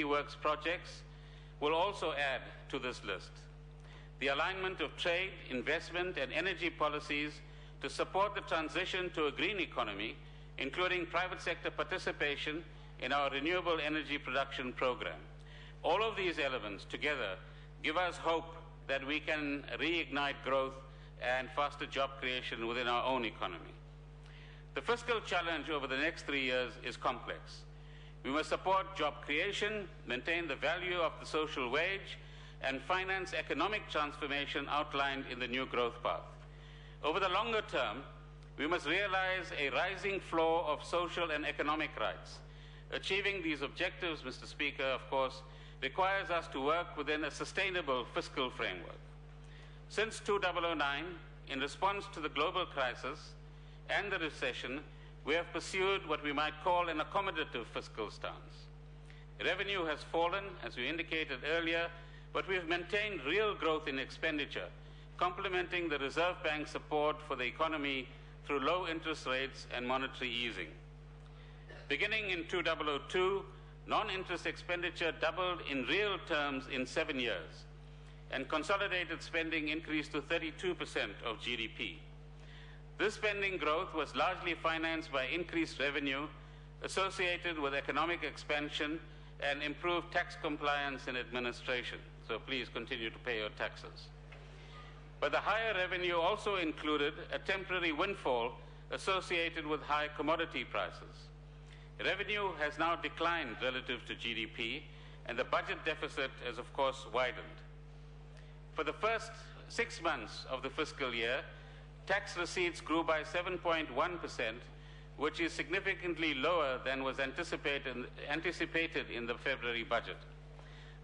Works projects will also add to this list. The alignment of trade, investment, and energy policies to support the transition to a green economy, including private sector participation in our renewable energy production program. All of these elements together give us hope that we can reignite growth and faster job creation within our own economy. The fiscal challenge over the next 3 years is complex. We must support job creation, maintain the value of the social wage, and finance economic transformation outlined in the new growth path. Over the longer term, we must realize a rising floor of social and economic rights. Achieving these objectives, Mr. Speaker, of course, requires us to work within a sustainable fiscal framework. Since 2009, in response to the global crisis and the recession, we have pursued what we might call an accommodative fiscal stance. Revenue has fallen, as we indicated earlier, but we have maintained real growth in expenditure, complementing the Reserve Bank's support for the economy through low interest rates and monetary easing. Beginning in 2002, non-interest expenditure doubled in real terms in 7 years, and consolidated spending increased to 32% of GDP. This spending growth was largely financed by increased revenue associated with economic expansion and improved tax compliance and administration. So please continue to pay your taxes. But the higher revenue also included a temporary windfall associated with high commodity prices. Revenue has now declined relative to GDP, and the budget deficit has, of course, widened. For the first 6 months of the fiscal year, tax receipts grew by 7.1%, which is significantly lower than was anticipated in the February budget.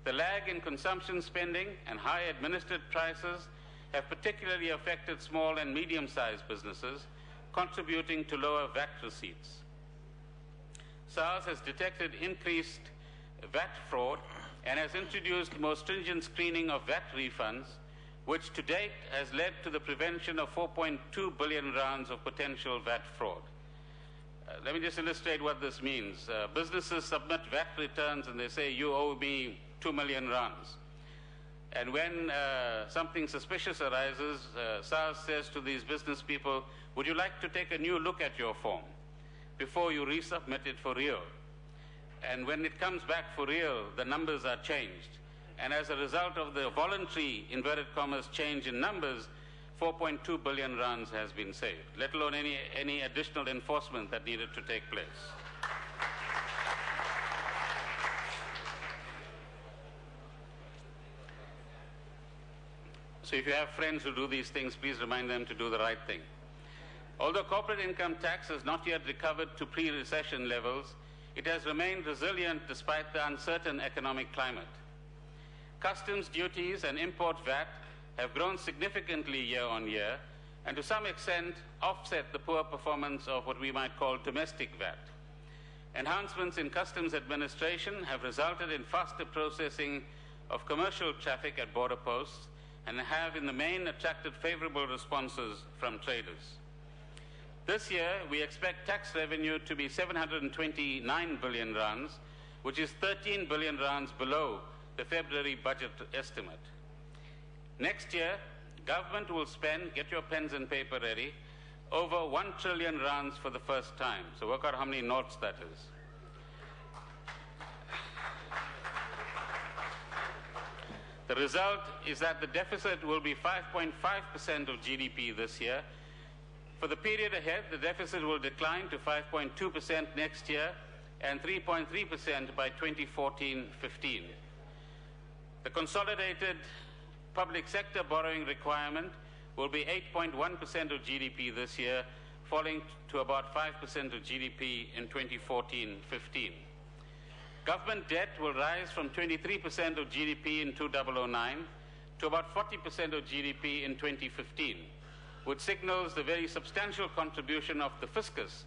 The lag in consumption spending and high administered prices have particularly affected small and medium-sized businesses, contributing to lower VAT receipts. SARS has detected increased VAT fraud and has introduced more stringent screening of VAT refunds, which to date has led to the prevention of 4.2 billion rands of potential VAT fraud. Let me just illustrate what this means. Businesses submit VAT returns and they say, you owe me 2 million rands. And when something suspicious arises, SARS says to these business people, would you like to take a new look at your form before you resubmit it for real? And when it comes back for real, the numbers are changed. And as a result of the voluntary, inverted commas, change in numbers, 4.2 billion rands has been saved, let alone any additional enforcement that needed to take place. So if you have friends who do these things, please remind them to do the right thing. Although corporate income tax has not yet recovered to pre-recession levels, it has remained resilient despite the uncertain economic climate. Customs duties and import VAT have grown significantly year on year, and to some extent offset the poor performance of what we might call domestic VAT. Enhancements in customs administration have resulted in faster processing of commercial traffic at border posts and have in the main attracted favorable responses from traders. This year, we expect tax revenue to be 729 billion rands, which is 13 billion rands below the February budget estimate. Next year, government will spend, get your pens and paper ready, over 1 trillion rands for the first time. So work out how many notes that is. The result is that the deficit will be 5.5% of GDP this year. For the period ahead, the deficit will decline to 5.2% next year and 3.3% by 2014-15. The consolidated public sector borrowing requirement will be 8.1% of GDP this year, falling to about 5% of GDP in 2014-15. Government debt will rise from 23% of GDP in 2009 to about 40% of GDP in 2015, which signals the very substantial contribution of the fiscus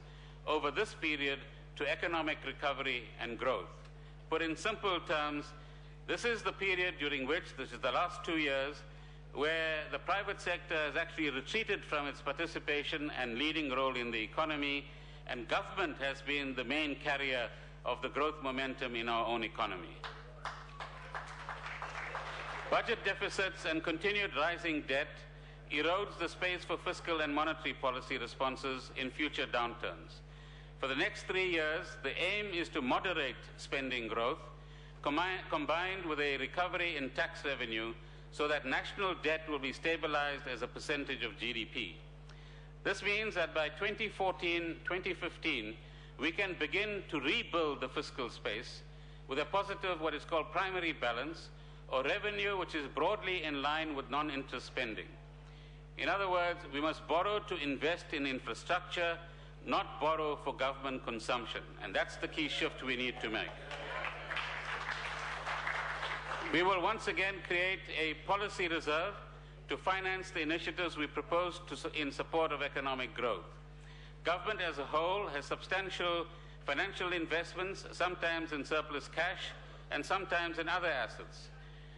over this period to economic recovery and growth. Put in simple terms, this is the period during which, this is the last 2 years, where the private sector has actually retreated from its participation and leading role in the economy, and government has been the main carrier of the growth momentum in our own economy. Budget deficits and continued rising debt erodes the space for fiscal and monetary policy responses in future downturns. For the next 3 years, the aim is to moderate spending growth, combined with a recovery in tax revenue so that national debt will be stabilized as a percentage of GDP. This means that by 2014-2015, we can begin to rebuild the fiscal space with a positive, what is called primary balance, or revenue which is broadly in line with non-interest spending. In other words, we must borrow to invest in infrastructure, not borrow for government consumption. And that's the key shift we need to make. We will once again create a policy reserve to finance the initiatives we propose in support of economic growth. Government as a whole has substantial financial investments, sometimes in surplus cash and sometimes in other assets.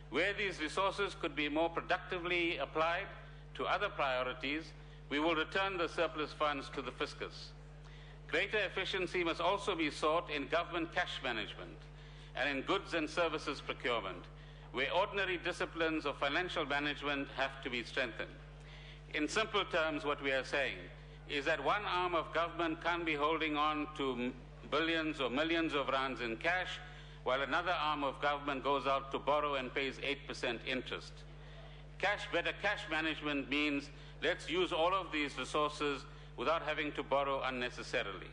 Where these resources could be more productively applied to other priorities, we will return the surplus funds to the fiscus. Greater efficiency must also be sought in government cash management and in goods and services procurement, where ordinary disciplines of financial management have to be strengthened. In simple terms, what we are saying is that one arm of government can't be holding on to billions or millions of rands in cash, while another arm of government goes out to borrow and pays 8% interest. Better cash management means let's use all of these resources without having to borrow unnecessarily.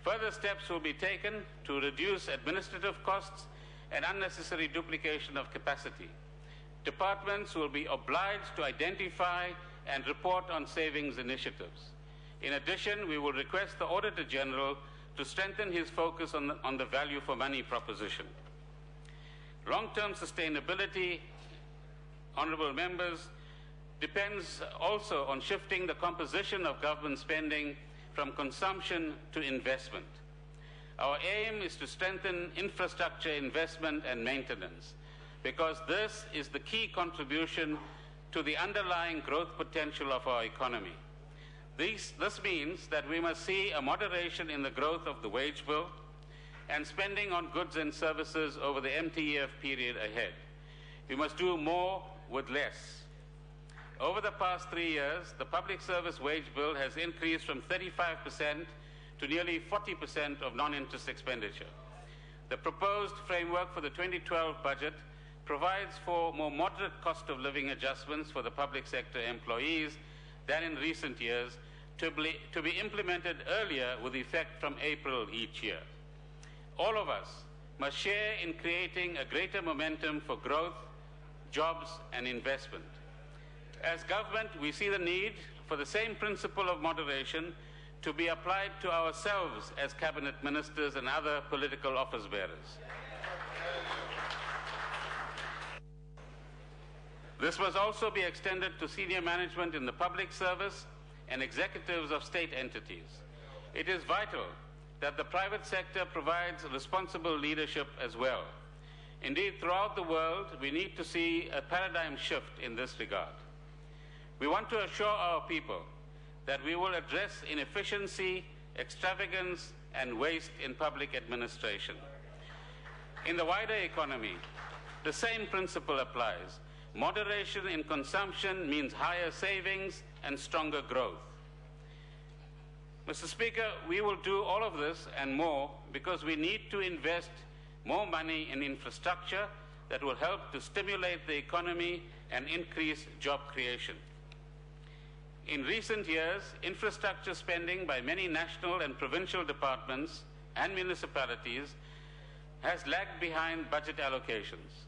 Further steps will be taken to reduce administrative costs and unnecessary duplication of capacity. Departments will be obliged to identify and report on savings initiatives. In addition, we will request the Auditor General to strengthen his focus on the value for money proposition. Long-term sustainability, honourable members, depends also on shifting the composition of government spending from consumption to investment. Our aim is to strengthen infrastructure investment and maintenance, because this is the key contribution to the underlying growth potential of our economy. This means that we must see a moderation in the growth of the wage bill and spending on goods and services over the MTEF period ahead. We must do more with less. Over the past 3 years, the public service wage bill has increased from 35% to nearly 40% of non-interest expenditure. The proposed framework for the 2012 budget provides for more moderate cost of living adjustments for the public sector employees than in recent years, to be implemented earlier with effect from April each year. All of us must share in creating a greater momentum for growth, jobs and investment. As government, we see the need for the same principle of moderation to be applied to ourselves as cabinet ministers and other political office bearers. This must also be extended to senior management in the public service and executives of state entities. It is vital that the private sector provides responsible leadership as well. Indeed, throughout the world, we need to see a paradigm shift in this regard. We want to assure our people that we will address inefficiency, extravagance, and waste in public administration. In the wider economy, the same principle applies. Moderation in consumption means higher savings and stronger growth. Mr. Speaker, we will do all of this and more because we need to invest more money in infrastructure that will help to stimulate the economy and increase job creation. In recent years, infrastructure spending by many national and provincial departments and municipalities has lagged behind budget allocations.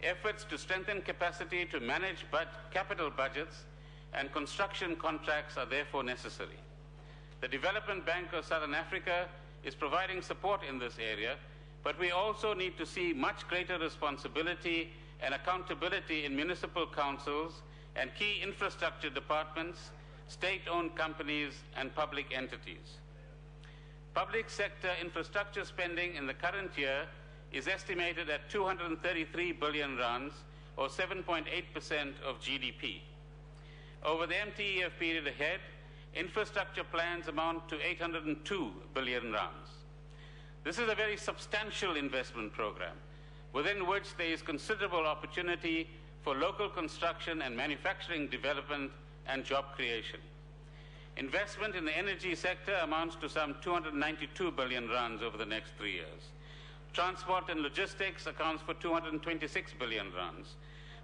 Efforts to strengthen capacity to manage capital budgets and construction contracts are therefore necessary. The Development Bank of Southern Africa is providing support in this area, but we also need to see much greater responsibility and accountability in municipal councils and key infrastructure departments, state-owned companies, and public entities. Public sector infrastructure spending in the current year is estimated at 233 billion rands, or 7.8% of GDP. Over the MTEF period ahead, infrastructure plans amount to 802 billion rands. This is a very substantial investment program, within which there is considerable opportunity for local construction and manufacturing development and job creation. Investment in the energy sector amounts to some 292 billion rands over the next 3 years. Transport and logistics accounts for 226 billion rands.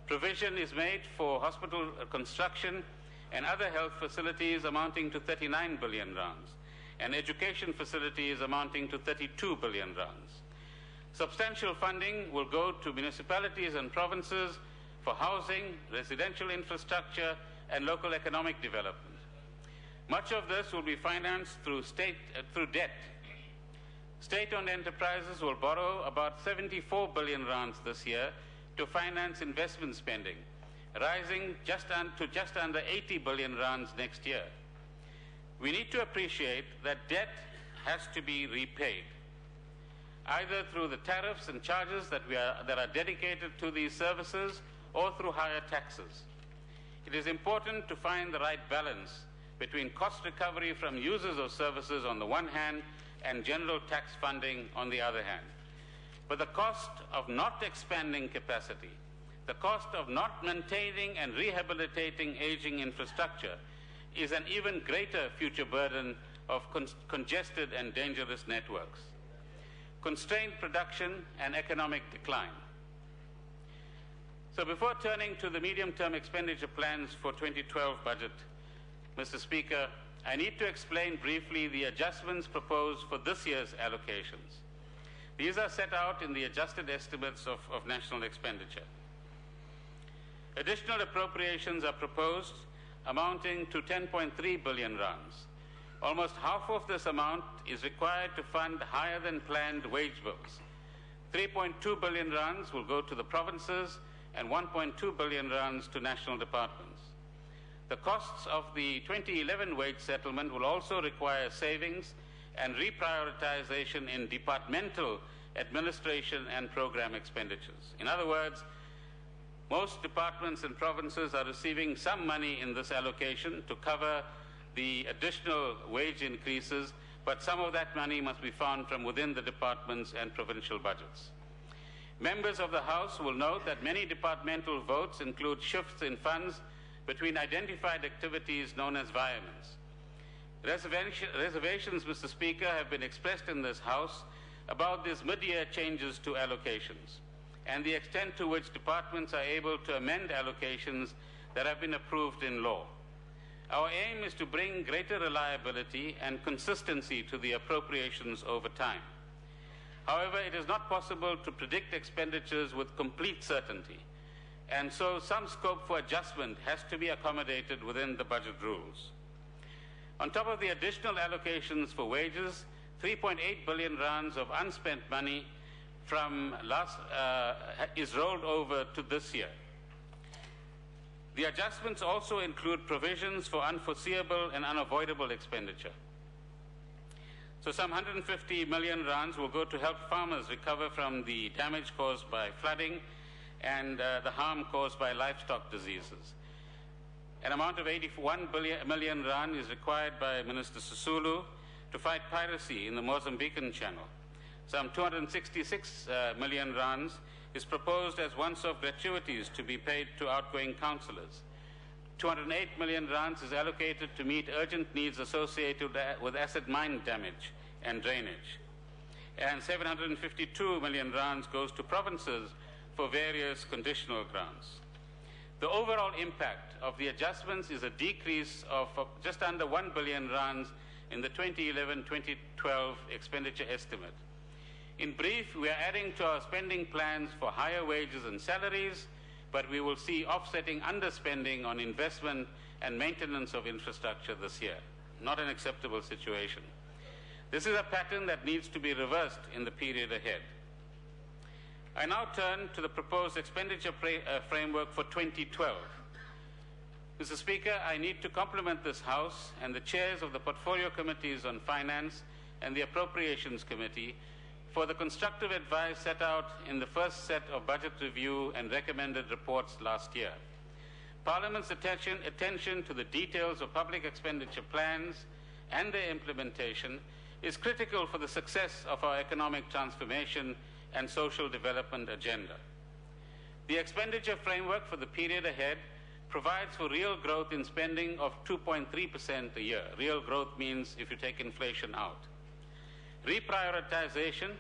Provision is made for hospital construction and other health facilities amounting to 39 billion rands, and education facilities amounting to 32 billion rands. Substantial funding will go to municipalities and provinces for housing, residential infrastructure, and local economic development. Much of this will be financed through debt. State-owned enterprises will borrow about 74 billion rands this year to finance investment spending, rising to just under 80 billion rands next year. We need to appreciate that debt has to be repaid, either through the tariffs and charges that are dedicated to these services or through higher taxes. It is important to find the right balance between cost recovery from users of services on the one hand and general tax funding on the other hand. But the cost of not expanding capacity, the cost of not maintaining and rehabilitating aging infrastructure is an even greater future burden of congested and dangerous networks. Constrained production and economic decline. So before turning to the medium-term expenditure plans for 2012 budget, Mr. Speaker, I need to explain briefly the adjustments proposed for this year's allocations. These are set out in the adjusted estimates of national expenditure. Additional appropriations are proposed amounting to 10.3 billion rands. Almost half of this amount is required to fund higher than planned wage bills. 3.2 billion rands will go to the provinces and 1.2 billion rands to national departments. The costs of the 2011 wage settlement will also require savings and reprioritization in departmental administration and program expenditures. In other words, most departments and provinces are receiving some money in this allocation to cover the additional wage increases, but some of that money must be found from within the departments and provincial budgets. Members of the House will note that many departmental votes include shifts in funds between identified activities known as violence. Reservations, Mr. Speaker, have been expressed in this House about these mid-year changes to allocations and the extent to which departments are able to amend allocations that have been approved in law. Our aim is to bring greater reliability and consistency to the appropriations over time. However, it is not possible to predict expenditures with complete certainty, and so some scope for adjustment has to be accommodated within the budget rules. On top of the additional allocations for wages, 3.8 billion rands of unspent money from is rolled over to this year. The adjustments also include provisions for unforeseeable and unavoidable expenditure. So some 150 million rands will go to help farmers recover from the damage caused by flooding and the harm caused by livestock diseases. An amount of 81 million rand is required by Minister Sisulu to fight piracy in the Mozambican Channel. Some 266 million rands is proposed as once-off gratuities to be paid to outgoing councillors. 208 million rands is allocated to meet urgent needs associated with acid mine damage and drainage. And 752 million rands goes to provinces for various conditional grants. The overall impact of the adjustments is a decrease of just under 1 billion rands in the 2011-2012 expenditure estimate. In brief, we are adding to our spending plans for higher wages and salaries, but we will see offsetting underspending on investment and maintenance of infrastructure this year. Not an acceptable situation. This is a pattern that needs to be reversed in the period ahead. I now turn to the proposed expenditure framework for 2012. Mr. Speaker, I need to compliment this House and the chairs of the Portfolio Committees on Finance and the Appropriations Committee for the constructive advice set out in the first set of budget review and recommended reports last year. Parliament's attention to the details of public expenditure plans and their implementation is critical for the success of our economic transformation and social development agenda. The expenditure framework for the period ahead provides for real growth in spending of 2.3% a year. Real growth means if you take inflation out. Reprioritization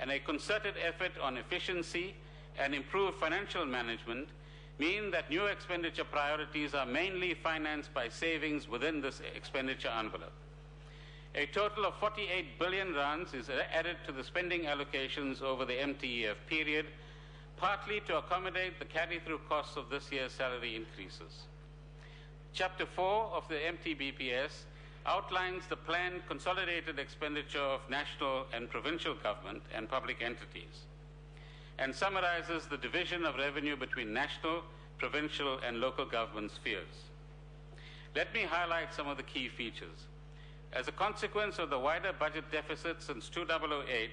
and a concerted effort on efficiency and improved financial management mean that new expenditure priorities are mainly financed by savings within this expenditure envelope. A total of 48 billion rands is added to the spending allocations over the MTEF period, partly to accommodate the carry-through costs of this year's salary increases. Chapter 4 of the MTBPS outlines the planned consolidated expenditure of national and provincial government and public entities, and summarizes the division of revenue between national, provincial, and local government spheres. Let me highlight some of the key features. As a consequence of the wider budget deficit since 2008,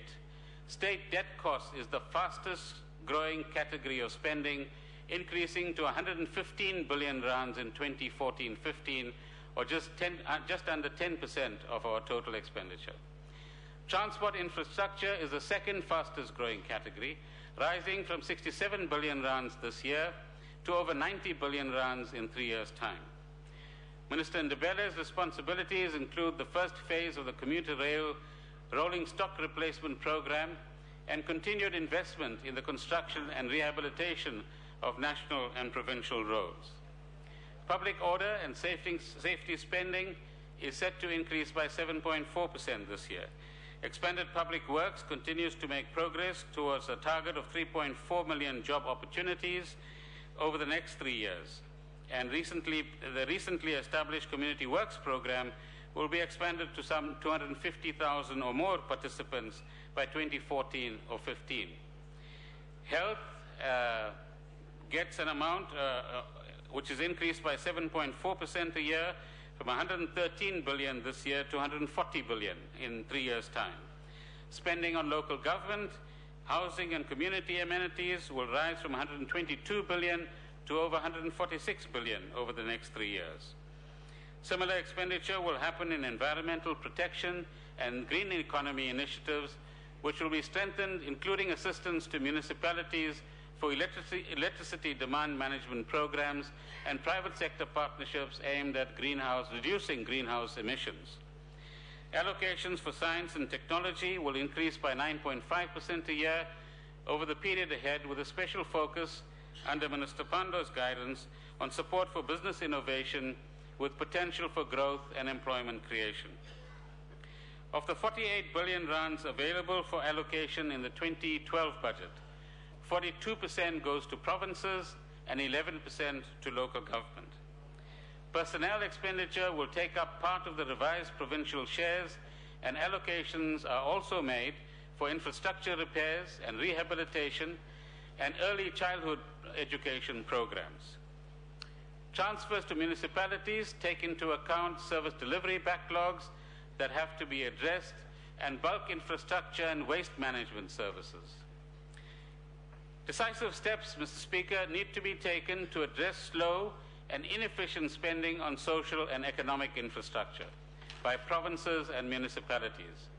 state debt cost is the fastest growing category of spending, increasing to 115 billion rands in 2014-15, or just under 10% of our total expenditure. Transport infrastructure is the second fastest growing category, rising from 67 billion rands this year to over 90 billion rands in 3 years' time. Minister Ndebele's responsibilities include the first phase of the commuter rail rolling stock replacement program and continued investment in the construction and rehabilitation of national and provincial roads. Public order and safety spending is set to increase by 7.4% this year. Expanded public works continues to make progress towards a target of 3.4 million job opportunities over the next 3 years. And the recently established Community Works program will be expanded to some 250,000 or more participants by 2014 or 15. Health gets an amount which is increased by 7.4% a year, from 113 billion this year to 140 billion in 3 years' time. Spending on local government, housing and community amenities will rise from 122 billion to over 146 billion over the next 3 years. Similar expenditure will happen in environmental protection and green economy initiatives, which will be strengthened, including assistance to municipalities for electricity demand management programs and private sector partnerships aimed at reducing greenhouse emissions. Allocations for science and technology will increase by 9.5% a year over the period ahead, with a special focus under Minister Pando's guidance on support for business innovation with potential for growth and employment creation. Of the 48 billion rands available for allocation in the 2012 budget, 42% goes to provinces and 11% to local government. Personnel expenditure will take up part of the revised provincial shares, and allocations are also made for infrastructure repairs and rehabilitation and early childhood education programs. Transfers to municipalities take into account service delivery backlogs that have to be addressed and bulk infrastructure and waste management services. Decisive steps, Mr. Speaker, need to be taken to address slow and inefficient spending on social and economic infrastructure by provinces and municipalities.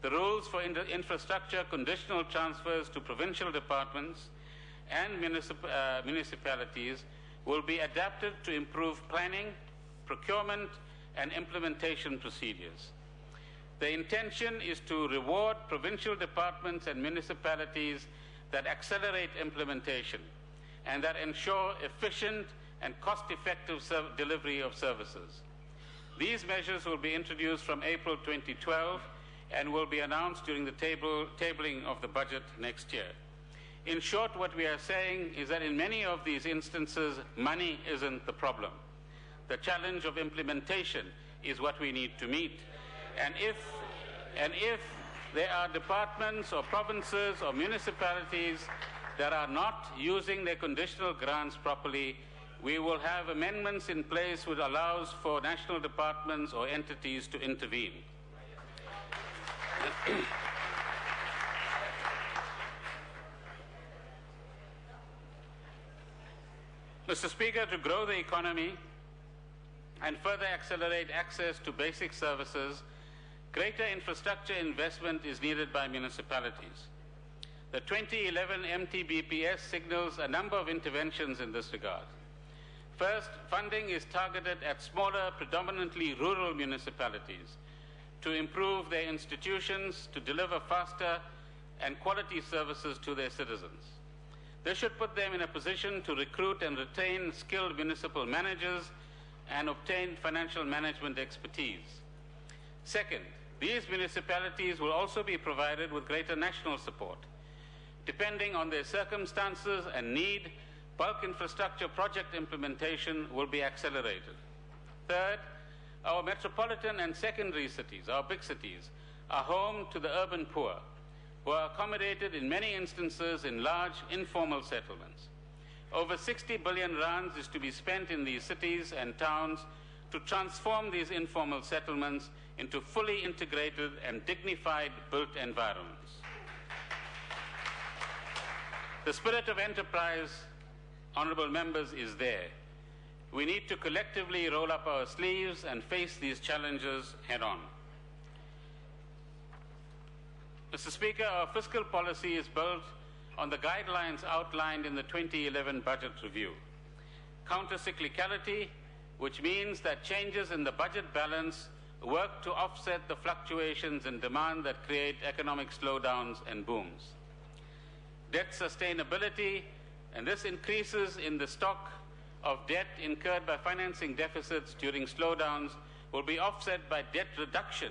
The rules for infrastructure conditional transfers to provincial departments and municipalities will be adapted to improve planning, procurement, and implementation procedures. The intention is to reward provincial departments and municipalities that accelerate implementation and that ensure efficient and cost-effective delivery of services. These measures will be introduced from April 2012 and will be announced during the tabling of the budget next year. In short, what we are saying is that in many of these instances, money isn't the problem. The challenge of implementation is what we need to meet. And if there are departments or provinces or municipalities that are not using their conditional grants properly, we will have amendments in place which allows for national departments or entities to intervene. Mr. Speaker, to grow the economy and further accelerate access to basic services, greater infrastructure investment is needed by municipalities. The 2011 MTBPS signals a number of interventions in this regard. First, funding is targeted at smaller, predominantly rural municipalities to improve their institutions, to deliver faster and quality services to their citizens. This should put them in a position to recruit and retain skilled municipal managers and obtain financial management expertise. Second, these municipalities will also be provided with greater national support. Depending on their circumstances and need, bulk infrastructure project implementation will be accelerated. Third, our metropolitan and secondary cities, our big cities, are home to the urban poor, who are accommodated in many instances in large informal settlements. Over 60 billion rands is to be spent in these cities and towns to transform these informal settlements into fully integrated and dignified built environments. The spirit of enterprise, honorable members, is there. We need to collectively roll up our sleeves and face these challenges head-on. Mr. Speaker, our fiscal policy is built on the guidelines outlined in the 2011 budget review. Counter-cyclicality, which means that changes in the budget balance work to offset the fluctuations in demand that create economic slowdowns and booms. Debt sustainability, and this increases in the stock of debt incurred by financing deficits during slowdowns, will be offset by debt reduction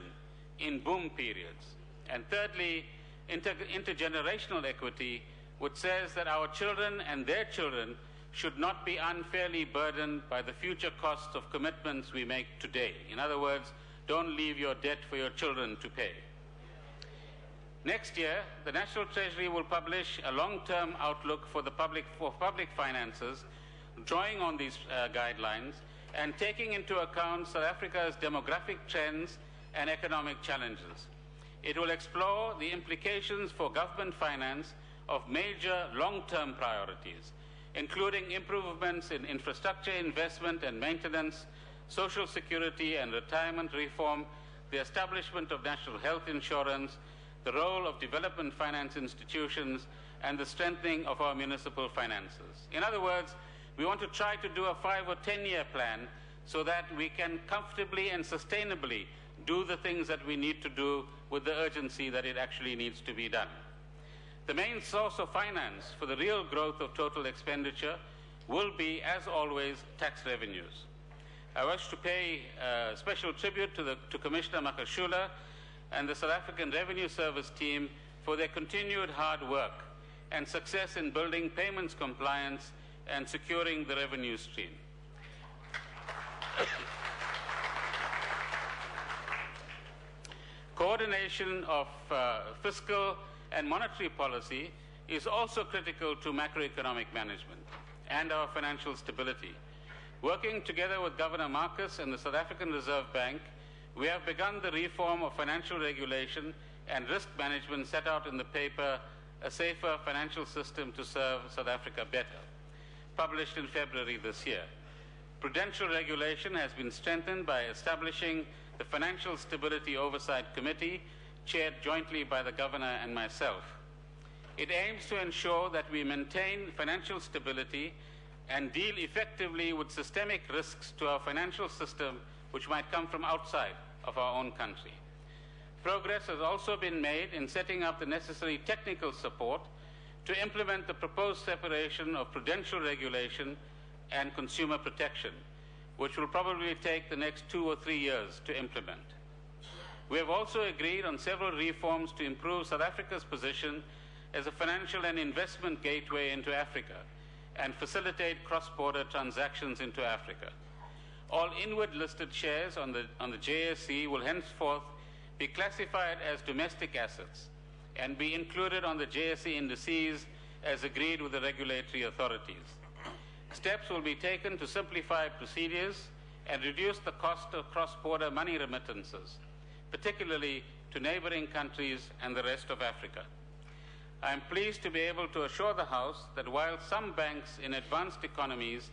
in boom periods. And thirdly, intergenerational equity, which says that our children and their children should not be unfairly burdened by the future costs of commitments we make today. In other words, don't leave your debt for your children to pay. Next year, the National Treasury will publish a long-term outlook for public finances, drawing on these guidelines and taking into account South Africa's demographic trends and economic challenges. It will explore the implications for government finance of major long-term priorities, including improvements in infrastructure investment and maintenance, social security and retirement reform, the establishment of national health insurance, the role of development finance institutions, and the strengthening of our municipal finances. In other words, we want to try to do a 5 or 10-year plan so that we can comfortably and sustainably do the things that we need to do with the urgency that it actually needs to be done. The main source of finance for the real growth of total expenditure will be, as always, tax revenues. I wish to pay special tribute to Commissioner Makashula and the South African Revenue Service team for their continued hard work and success in building payments compliance and securing the revenue stream. Coordination of fiscal and monetary policy is also critical to macroeconomic management and our financial stability. Working together with Governor Marcus and the South African Reserve Bank, we have begun the reform of financial regulation and risk management set out in the paper, A Safer Financial System to Serve South Africa Better, published in February this year. Prudential regulation has been strengthened by establishing the Financial Stability Oversight Committee, chaired jointly by the Governor and myself. It aims to ensure that we maintain financial stability and deal effectively with systemic risks to our financial system which might come from outside of our own country. Progress has also been made in setting up the necessary technical support to implement the proposed separation of prudential regulation and consumer protection, which will probably take the next 2 or 3 years to implement. We have also agreed on several reforms to improve South Africa's position as a financial and investment gateway into Africa and facilitate cross-border transactions into Africa. All inward listed shares on the JSE will henceforth be classified as domestic assets and be included on the JSE indices as agreed with the regulatory authorities. Steps will be taken to simplify procedures and reduce the cost of cross-border money remittances, particularly to neighboring countries and the rest of Africa. I am pleased to be able to assure the House that while some banks in advanced economies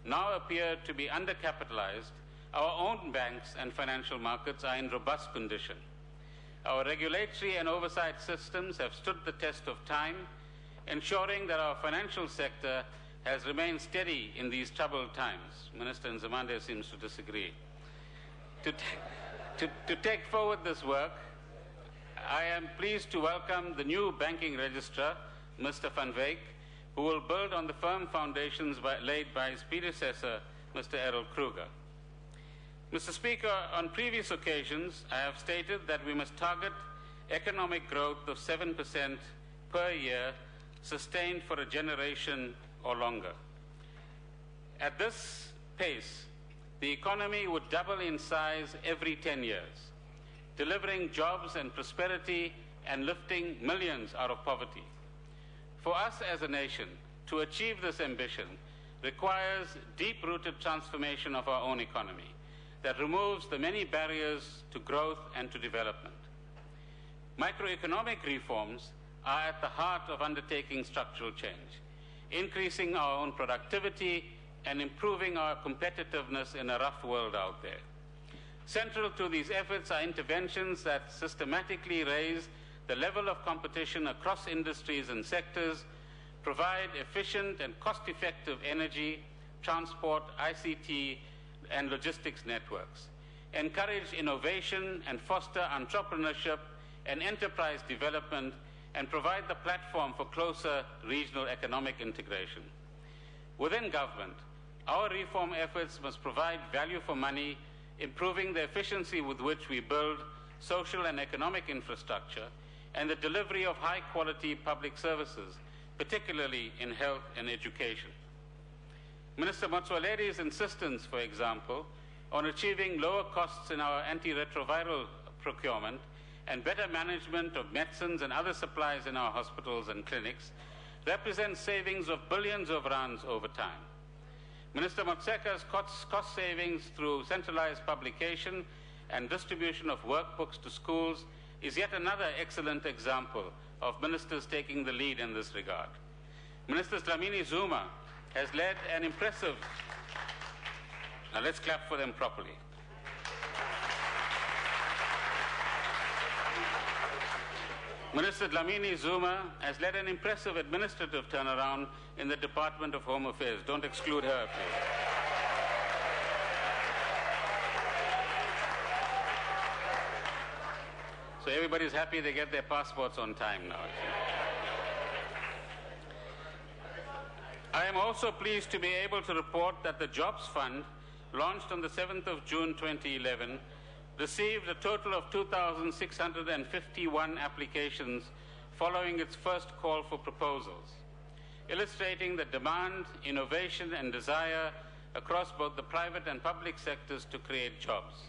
now appear to be undercapitalized, our own banks and financial markets are in robust condition. Our regulatory and oversight systems have stood the test of time, ensuring that our financial sector has remained steady in these troubled times. Minister Nzimande seems to disagree. To take forward this work, I am pleased to welcome the new banking registrar, Mr. Van Wyk, who will build on the firm foundations laid by his predecessor, Mr. Errol Kruger. Mr. Speaker, on previous occasions, I have stated that we must target economic growth of 7% per year, sustained for a generation or longer. At this pace, the economy would double in size every 10 years, delivering jobs and prosperity and lifting millions out of poverty. For us as a nation, to achieve this ambition requires deep-rooted transformation of our own economy that removes the many barriers to growth and to development. Microeconomic reforms are at the heart of undertaking structural change, increasing our own productivity and improving our competitiveness in a rough world out there. Central to these efforts are interventions that systematically raise the level of competition across industries and sectors, provide efficient and cost-effective energy, transport, ICT, and logistics networks, encourage innovation and foster entrepreneurship and enterprise development, and provide the platform for closer regional economic integration. Within government, our reform efforts must provide value for money, improving the efficiency with which we build social and economic infrastructure, and the delivery of high-quality public services, particularly in health and education. Minister Motsoaledi's insistence, for example, on achieving lower costs in our antiretroviral procurement and better management of medicines and other supplies in our hospitals and clinics represents savings of billions of rands over time. Minister Motseka's cost savings through centralized publication and distribution of workbooks to schools is yet another excellent example of ministers taking the lead in this regard. Minister Dlamini Zuma has led an impressive... Now let's clap for them properly. Minister Dlamini Zuma has led an impressive administrative turnaround in the Department of Home Affairs. Don't exclude her, please. So everybody's happy they get their passports on time now. I am also pleased to be able to report that the Jobs Fund, launched on the 7th of June 2011, received a total of 2,651 applications following its first call for proposals, illustrating the demand, innovation, and desire across both the private and public sectors to create jobs.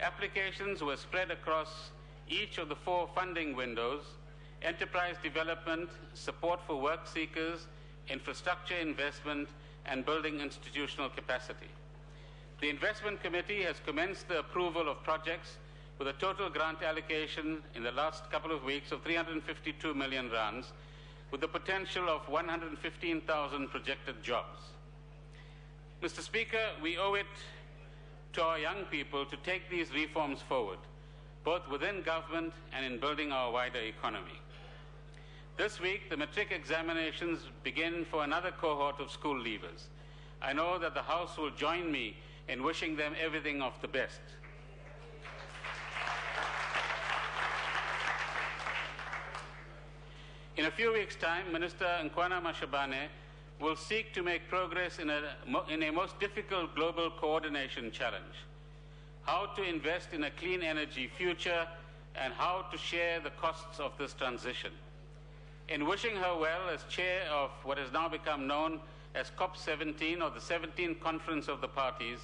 Applications were spread across each of the 4 funding windows: enterprise development, support for work seekers, infrastructure investment, and building institutional capacity. The Investment Committee has commenced the approval of projects with a total grant allocation in the last couple of weeks of 352 million rands, with the potential of 115,000 projected jobs. Mr. Speaker, we owe it to our young people to take these reforms forward, both within government and in building our wider economy. This week, the matric examinations begin for another cohort of school leavers. I know that the House will join me in wishing them everything of the best. In a few weeks' time, Minister Nkwana Mashabane will seek to make progress in a most difficult global coordination challenge: how to invest in a clean energy future and how to share the costs of this transition. In wishing her well as chair of what has now become known as COP17, or the 17th Conference of the Parties,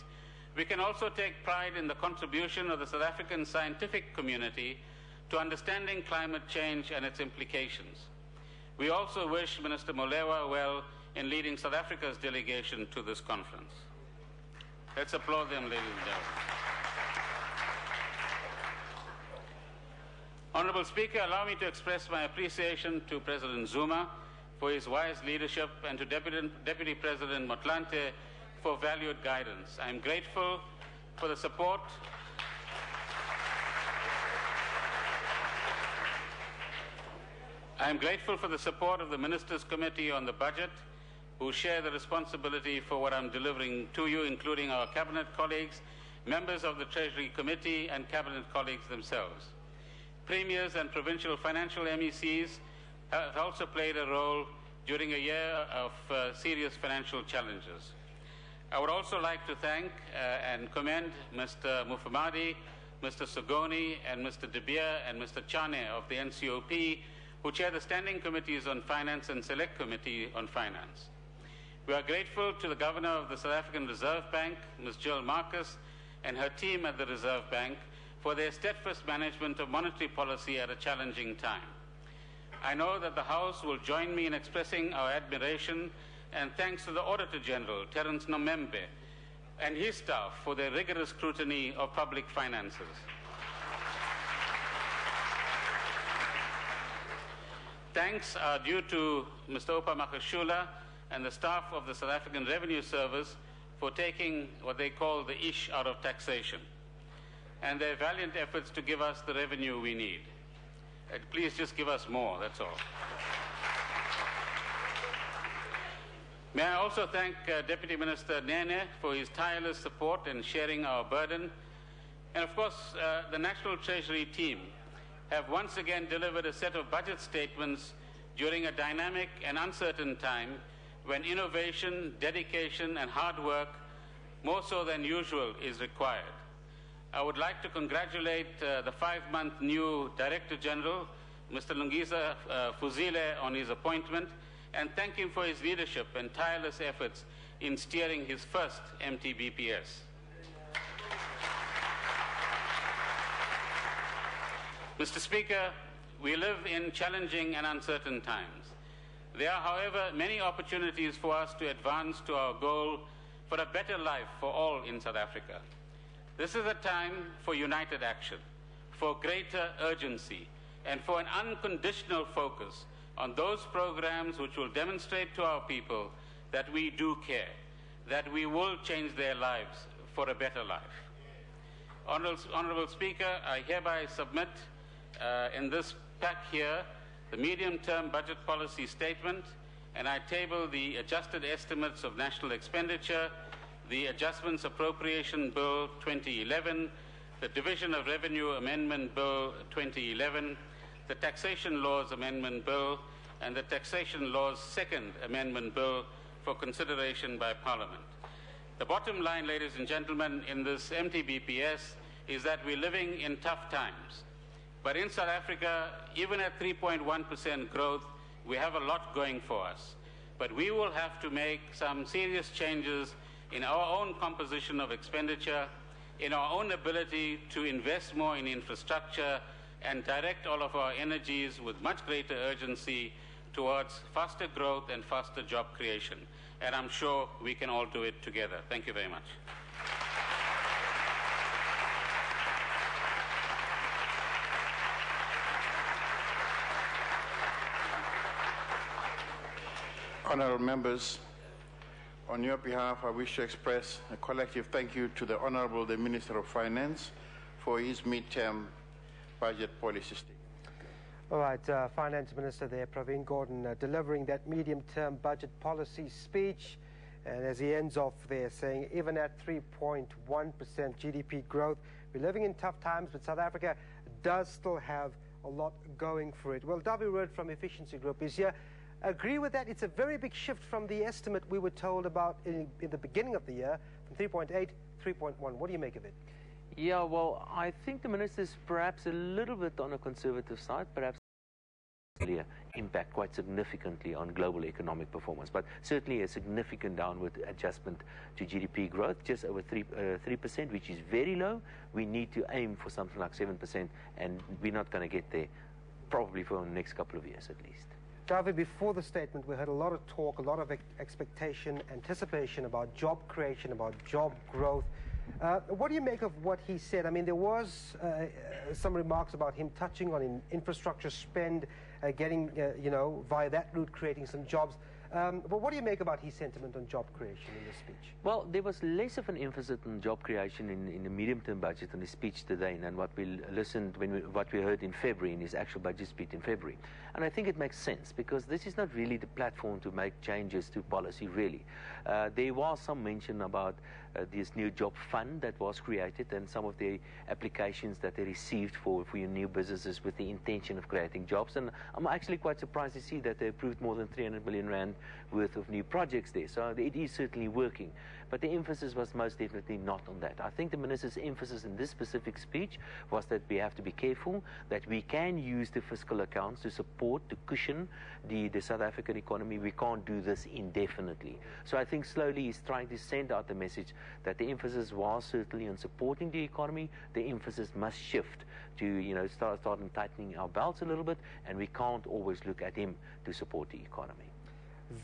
we can also take pride in the contribution of the South African scientific community to understanding climate change and its implications. We also wish Minister Molewa well in leading South Africa's delegation to this conference. Let's applaud them, ladies and gentlemen. Honourable Speaker, allow me to express my appreciation to President Zuma for his wise leadership and to Deputy President Motlanthe for valued guidance. I am grateful for the support I am grateful for the support of the Ministers' Committee on the Budget, who share the responsibility for what I'm delivering to you, including our Cabinet colleagues, members of the Treasury Committee, and Cabinet colleagues themselves. Premiers and provincial financial MECs have also played a role during a year of serious financial challenges. I would also like to thank and commend Mr. Mufamadi, Mr. Sogoni, and Mr. De Beer and Mr. Chane of the NCOP, who chair the Standing Committees on Finance and Select Committee on Finance. We are grateful to the Governor of the South African Reserve Bank, Ms. Jill Marcus, and her team at the Reserve Bank for their steadfast management of monetary policy at a challenging time. I know that the House will join me in expressing our admiration and thanks to the Auditor General, Terence Nomembe, and his staff for their rigorous scrutiny of public finances. Thanks are due to Mr. Opa Makashula and the staff of the South African Revenue Service for taking what they call the ish out of taxation, and their valiant efforts to give us the revenue we need. Please just give us more, that's all. May I also thank Deputy Minister Nene for his tireless support in sharing our burden. And of course, the National Treasury team have once again delivered a set of budget statements during a dynamic and uncertain time when innovation, dedication, and hard work, more so than usual, is required. I would like to congratulate the 5-month new Director General, Mr. Lungiza Fuzile, on his appointment, and thank him for his leadership and tireless efforts in steering his first MTBPS. Mr. Speaker, we live in challenging and uncertain times. There are, however, many opportunities for us to advance to our goal for a better life for all in South Africa. This is a time for united action, for greater urgency, and for an unconditional focus on those programs which will demonstrate to our people that we do care, that we will change their lives for a better life. Honourable Speaker, I hereby submit in this pack here the medium-term budget policy statement, and I table the adjusted estimates of national expenditure, the Adjustments Appropriation Bill 2011, the Division of Revenue Amendment Bill 2011, the Taxation Laws Amendment Bill, and the Taxation Laws Second Amendment Bill for consideration by Parliament. The bottom line, ladies and gentlemen, in this MTBPS is that we're living in tough times. But in South Africa, even at 3.1% growth, we have a lot going for us. But we will have to make some serious changes in our own composition of expenditure, in our own ability to invest more in infrastructure, and direct all of our energies with much greater urgency towards faster growth and faster job creation. And I'm sure we can all do it together. Thank you very much. Honourable members, on your behalf, I wish to express a collective thank you to the Honourable the Minister of Finance for his mid-term budget policy statement. All right, Finance Minister there, Pravin Gordhan, delivering that medium-term budget policy speech. And as he ends off there saying, even at 3.1% GDP growth, we're living in tough times, but South Africa does still have a lot going for it. Well, Davi Rood from Efficiency Group is here. Agree with that? It's a very big shift from the estimate we were told about in the beginning of the year, from 3.8, 3.1. What do you make of it? Yeah, well, I think the minister's perhaps a little bit on a conservative side, perhaps impact quite significantly on global economic performance, but certainly a significant downward adjustment to GDP growth, just over 3%, which is very low. We need to aim for something like 7%, and we're not going to get there probably for the next couple of years at least. Davi, before the statement, we heard a lot of talk, a lot of expectation, anticipation about job creation, about job growth. What do you make of what he said? I mean, there was some remarks about him touching on infrastructure spend, getting, via that route, creating some jobs. But what do you make about his sentiment on job creation in the speech? Well, there was less of an emphasis on job creation in the medium-term budget in his speech today than what we listened, what we heard in February, in his actual budget speech in February. And I think it makes sense, because this is not really the platform to make changes to policy, really. There was some mention about this new job fund that was created, and some of the applications that they received for your new businesses with the intention of creating jobs. And I'm actually quite surprised to see that they approved more than 300 million rand worth of new projects there. So it is certainly working. But the emphasis was most definitely not on that. I think the minister's emphasis in this specific speech was that we have to be careful, that we can use the fiscal accounts to support, to cushion the South African economy. We can't do this indefinitely. So I think slowly he's trying to send out the message that the emphasis was certainly on supporting the economy. The emphasis must shift to, start tightening our belts a little bit, and we can't always look at him to support the economy.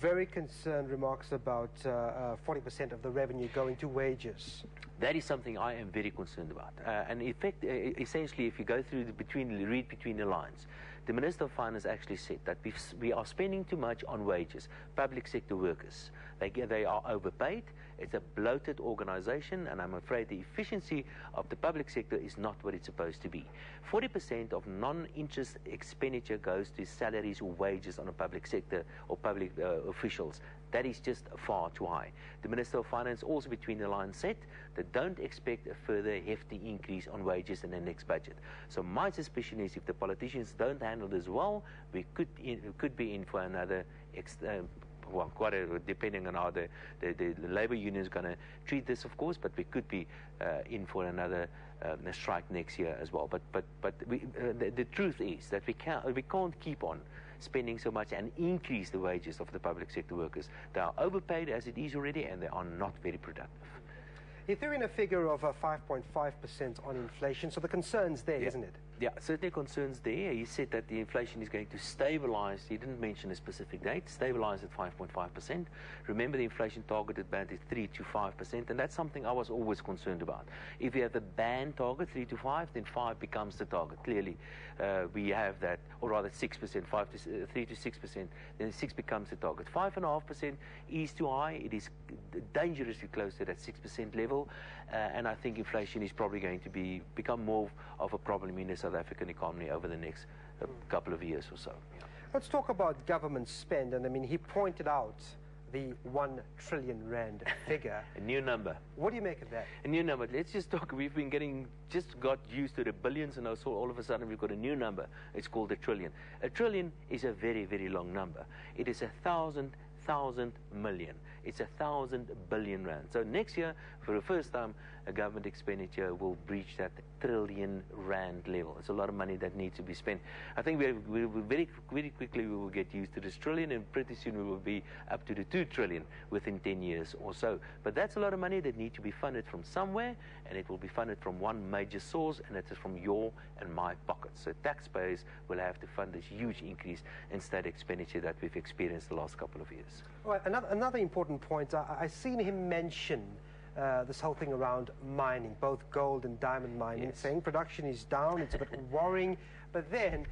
Very concerned remarks about 40% of the revenue going to wages. That is something I am very concerned about. And in fact, essentially, if you go through read between the lines, the Minister of Finance actually said that we are spending too much on wages. Public sector workers, they are overpaid. It's a bloated organization, and I'm afraid the efficiency of the public sector is not what it's supposed to be. 40% of non-interest expenditure goes to salaries or wages on a public sector or public officials. That is just far too high. The Minister of Finance also between the lines said that don't expect a further hefty increase on wages in the next budget. So my suspicion is if the politicians don't handle this well, we could be in for another depending on how the labor union is going to treat this, of course, but we could be in for another strike next year as well. But the truth is that we can't keep on spending so much and increase the wages of the public sector workers. They are overpaid as it is already, and they are not very productive. He threw in a figure of 5.5% on inflation, so the concern's there, isn't it? Yeah, certainly concerns there. He said that the inflation is going to stabilize. He didn't mention a specific date. Stabilize at 5.5%. Remember, the inflation targeted band is 3 to 5%, and that's something I was always concerned about. If you have the band target 3 to 5, then 5 becomes the target. Clearly, we have that, or rather 6%, 3 to 6%. Then 6 becomes the target. 5.5% is too high. It is dangerously close to that 6% level, and I think inflation is probably going to become more of a problem in the South African economy over the next couple of years or so. Yeah. Let's talk about government spend, and I mean, he pointed out the 1 trillion rand figure. A new number. What do you make of that? A new number. Let's just talk. We've been got used to the billions, and so all of a sudden we've got a new number. It's called a trillion. A trillion is a very, very long number. It is 1,000 million. It's 1,000 billion rand. So next year, for the first time, a government expenditure will breach that trillion rand level. It's a lot of money that needs to be spent. I think we very quickly we will get used to this trillion, and pretty soon we will be up to the 2 trillion within 10 years or so. But that's a lot of money that needs to be funded from somewhere, and it will be funded from one major source, and it is from your and my pockets. So taxpayers will have to fund this huge increase in state expenditure that we've experienced the last couple of years. Well, another important point, I've seen him mention this whole thing around mining, both gold and diamond mining, saying production is down, it's a bit worrying, but then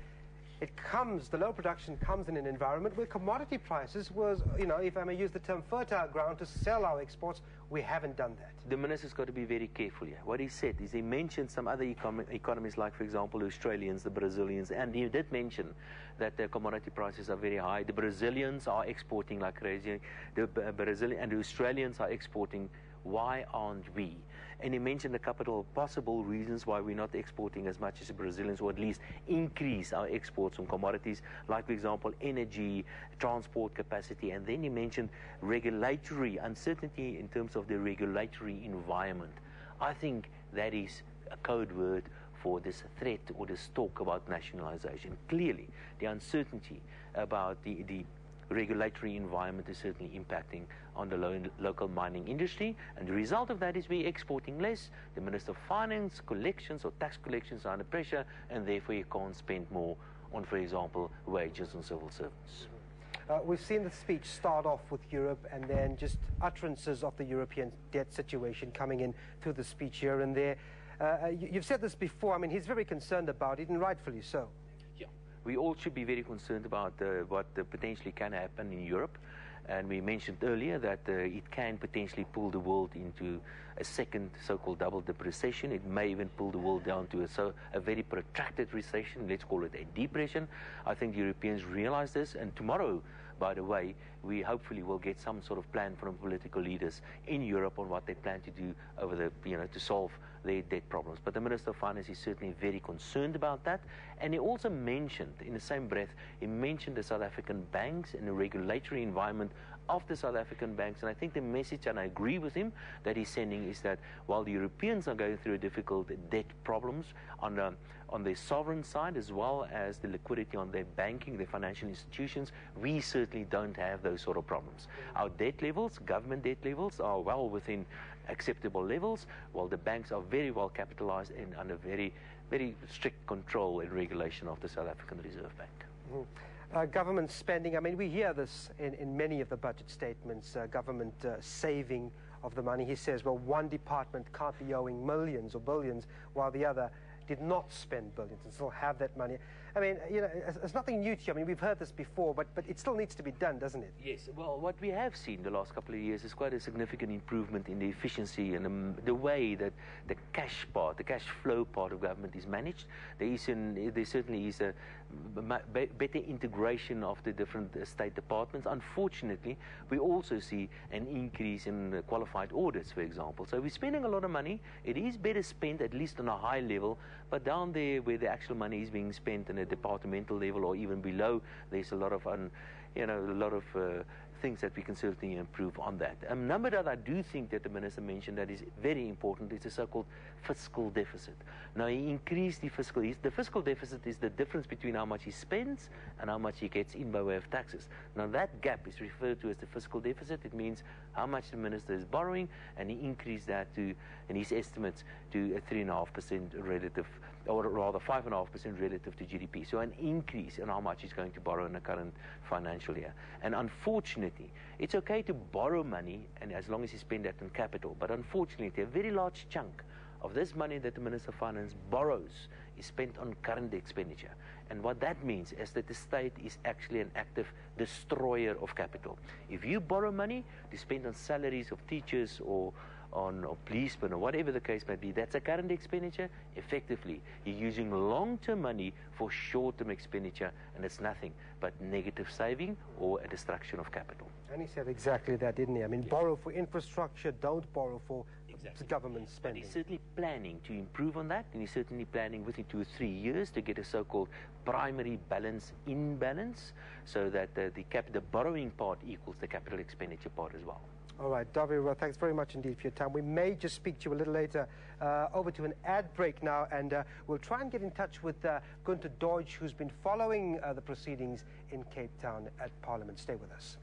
the low production comes in an environment where commodity prices was, if I may use the term fertile ground to sell our exports. We haven't done that. The minister's got to be very careful here. What he said is he mentioned some other economies, like, for example, the Australians, the Brazilians, and he did mention that the commodity prices are very high. The Brazilians are exporting like crazy. The Brazilian and the Australians are exporting. Why aren't we? And he mentioned a couple of possible reasons why we're not exporting as much as the Brazilians, or at least increase our exports on commodities, like, for example, energy, transport capacity. And then he mentioned regulatory uncertainty in terms of the regulatory environment. I think that is a code word for this threat or this talk about nationalization. Clearly, the uncertainty about the regulatory environment is certainly impacting on the local mining industry, and the result of that is we're exporting less. The Minister of Finance collections or tax collections are under pressure, and therefore you can't spend more on, for example, wages and civil servants. We've seen the speech start off with Europe, and then just utterances of the European debt situation coming in through the speech here and there. You've said this before. I mean, he's very concerned about it, and rightfully so. We all should be very concerned about what potentially can happen in Europe. And we mentioned earlier that it can potentially pull the world into a second so-called double-dip recession. It may even pull the world down to a very protracted recession. Let's call it a depression. I think the Europeans realize this, and tomorrow, by the way, we hopefully will get some sort of plan from political leaders in Europe on what they plan to do over the, to solve their debt problems. But the Minister of Finance is certainly very concerned about that. And he also mentioned, in the same breath, he mentioned the South African banks and the regulatory environment of the South African banks. And I think the message, and I agree with him, that he's sending is that while the Europeans are going through difficult debt problems on their sovereign side, as well as the liquidity on their banking, their financial institutions, we certainly don't have those sort of problems. Our debt levels, government debt levels, are well within acceptable levels, while the banks are very well capitalized and under very, very strict control and regulation of the South African Reserve Bank. Mm-hmm. Government spending, I mean, we hear this in many of the budget statements, government saving of the money. He says, well, one department can't be owing millions or billions, while the other did not spend billions and still have that money. I mean, it's nothing new to you. I mean, we've heard this before, but it still needs to be done, doesn't it? Yes. Well, what we have seen the last couple of years is quite a significant improvement in the efficiency and the way that the cash part, the cash flow part of government is managed. There certainly is a better integration of the different state departments. Unfortunately, we also see an increase in qualified audits, for example. So we're spending a lot of money. It is better spent, at least on a high level, but down there where the actual money is being spent in a departmental level or even below, there's a lot of things that we can certainly improve on that. A number that I do think that the Minister mentioned that is very important is the so-called fiscal deficit. Now, he increased the fiscal deficit is the difference between how much he spends and how much he gets in by way of taxes. Now, that gap is referred to as the fiscal deficit. It means how much the Minister is borrowing, and he increased that to, in his estimates, to a 3.5% relative, or rather 5.5% relative to GDP. So an increase in how much he's going to borrow in the current financial year. And unfortunately, it's okay to borrow money, and as long as you spend that on capital. But unfortunately, a very large chunk of this money that the Minister of Finance borrows is spent on current expenditure. And what that means is that the state is actually an active destroyer of capital. If you borrow money to spend on salaries of teachers or policemen or whatever the case may be, that's a current expenditure. Effectively, you're using long-term money for short-term expenditure, and it's nothing but negative saving or a destruction of capital. And he said exactly that, didn't he? I mean, borrow for infrastructure, don't borrow for government spending. But he's certainly planning to improve on that, and he's certainly planning within 2 or 3 years to get a so-called primary balance imbalance, so that the borrowing part equals the capital expenditure part as well. All right, Dawie, well, thanks very much indeed for your time. We may just speak to you a little later. Over to an ad break now, and we'll try and get in touch with Gunter Deutsch, who's been following the proceedings in Cape Town at Parliament. Stay with us.